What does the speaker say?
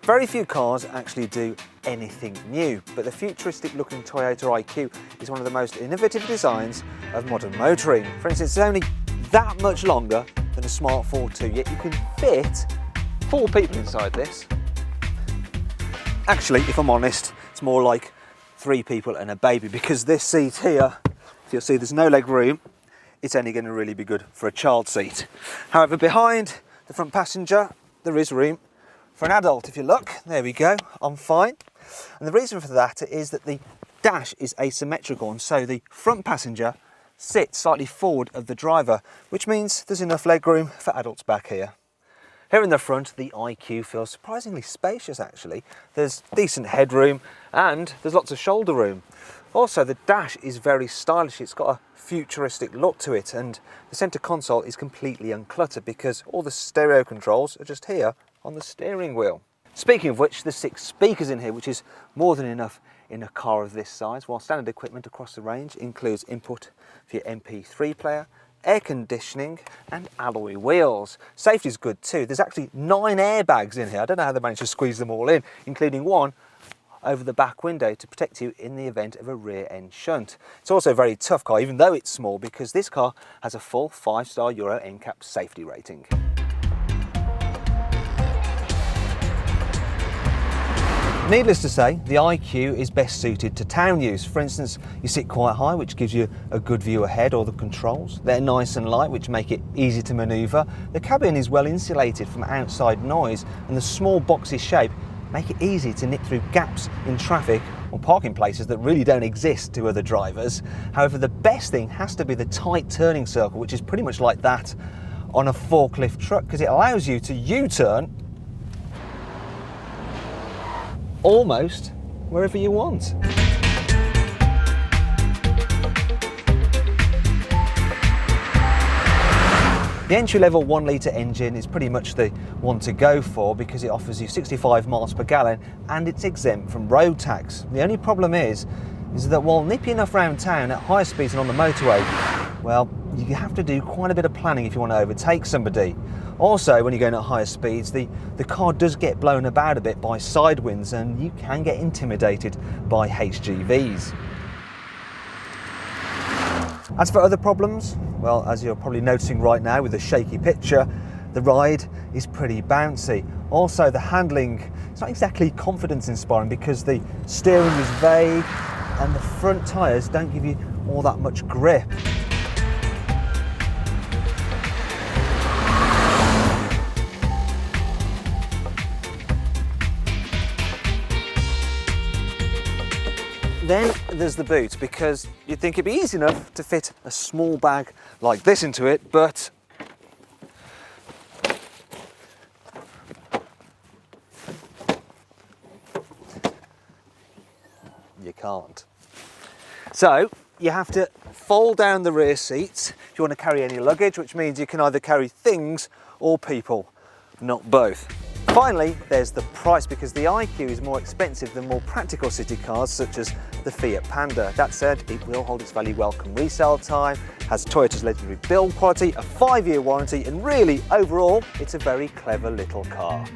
Very few cars actually do anything new, but the futuristic looking Toyota IQ is one of the most innovative designs of modern motoring. For instance, it's only that much longer than a Smart 4.2, yet you can fit 4 people inside this. Actually, if I'm honest, it's more like 3 people and a baby, because this seat here, if you'll see, there's no leg room. It's only going to really be good for a child seat. However, behind the front passenger, there is room for an adult. If you look, there we go, I'm fine. And the reason for that is that the dash is asymmetrical, and so the front passenger sits slightly forward of the driver, which means there's enough leg room for adults back here. Here in the front, the IQ feels surprisingly spacious actually. There's decent headroom and there's lots of shoulder room. Also, the dash is very stylish. It's got a futuristic look to it, and the centre console is completely uncluttered because all the stereo controls are just here on the steering wheel. Speaking of which, there's 6 speakers in here, which is more than enough in a car of this size, while standard equipment across the range includes input for your MP3 player, air conditioning and alloy wheels. Safety's good too. There's actually 9 airbags in here. I don't know how they managed to squeeze them all in, including one over the back window to protect you in the event of a rear end shunt. It's also a very tough car, even though it's small, because this car has a full 5-star Euro NCAP safety rating. Needless to say, the IQ is best suited to town use. For instance, you sit quite high, which gives you a good view ahead, or the controls. They're nice and light, which make it easy to manoeuvre. The cabin is well insulated from outside noise, and the small boxy shape make it easy to nip through gaps in traffic or parking places that really don't exist to other drivers. However, the best thing has to be the tight turning circle, which is pretty much like that on a forklift truck, because it allows you to U-turn almost wherever you want. The entry-level 1-litre engine is pretty much the one to go for because it offers you 65 miles per gallon and it's exempt from road tax. The only problem is that while nippy enough round town at higher speeds and on the motorway, well, you have to do quite a bit of planning if you want to overtake somebody. Also, when you're going at higher speeds, the car does get blown about a bit by side winds and you can get intimidated by HGVs. As for other problems, well, as you're probably noticing right now with the shaky picture, the ride is pretty bouncy. Also, the handling is not exactly confidence inspiring because the steering is vague and the front tyres don't give you all that much grip. Then there's the boot, because you'd think it'd be easy enough to fit a small bag like this into it, but you can't. So you have to fold down the rear seats if you want to carry any luggage, which means you can either carry things or people, not both. Finally, there's the price, because the IQ is more expensive than more practical city cars such as the Fiat Panda. That said, it will hold its value well come resale time, has Toyota's legendary build quality, a 5-year warranty, and really, overall, it's a very clever little car.